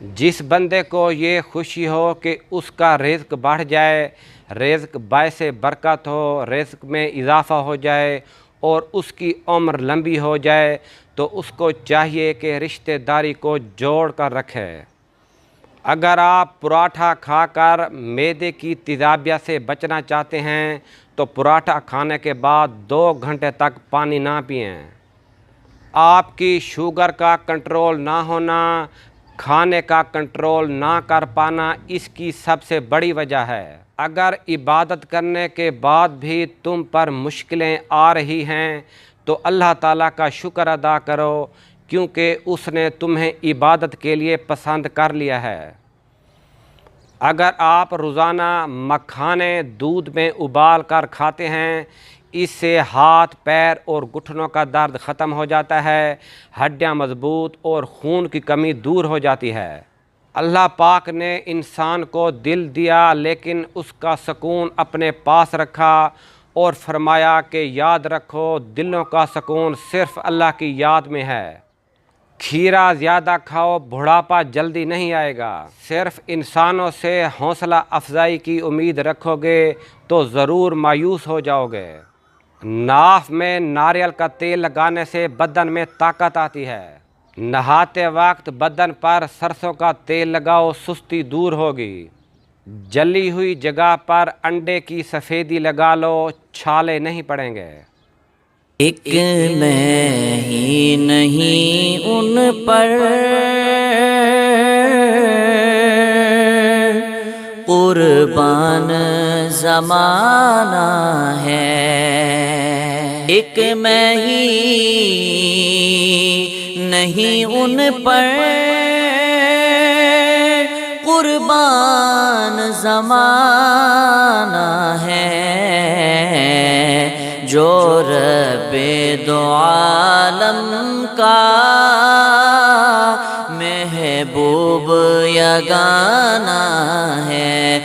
जिस बंदे को ये खुशी हो कि उसका रिज़्क बढ़ जाए, रिज़्क बायस बरकत हो, रिज़्क में इजाफ़ा हो जाए और उसकी उम्र लंबी हो जाए, तो उसको चाहिए कि रिश्तेदारी को जोड़ कर रखे। अगर आप पराठा खाकर मैदे की तेज़ाबियत से बचना चाहते हैं तो पराठा खाने के बाद 2 घंटे तक पानी ना पिएं। आपकी शुगर का कंट्रोल ना होना, खाने का कंट्रोल ना कर पाना इसकी सबसे बड़ी वजह है। अगर इबादत करने के बाद भी तुम पर मुश्किलें आ रही हैं तो अल्लाह ताला का शुक्र अदा करो, क्योंकि उसने तुम्हें इबादत के लिए पसंद कर लिया है। अगर आप रोज़ाना मखाने दूध में उबाल कर खाते हैं, इससे हाथ पैर और घुटनों का दर्द ख़त्म हो जाता है, हड्डियां मजबूत और खून की कमी दूर हो जाती है। अल्लाह पाक ने इंसान को दिल दिया लेकिन उसका सुकून अपने पास रखा और फरमाया कि याद रखो दिलों का सुकून सिर्फ़ अल्लाह की याद में है। खीरा ज़्यादा खाओ, बुढ़ापा जल्दी नहीं आएगा। सिर्फ़ इंसानों से हौसला अफजाई की उम्मीद रखोगे तो ज़रूर मायूस हो जाओगे। नाफ में नारियल का तेल लगाने से बदन में ताकत आती है। नहाते वक्त बदन पर सरसों का तेल लगाओ, सुस्ती दूर होगी। जली हुई जगह पर अंडे की सफ़ेदी लगा लो, छाले नहीं पड़ेंगे। ایک میں ہی نہیں ان پر قربان زمانہ ہے، ایک میں ہی نہیں ان پر قربان زمانہ ہے، جو رب دو عالم کا محبوب یگانہ ہے۔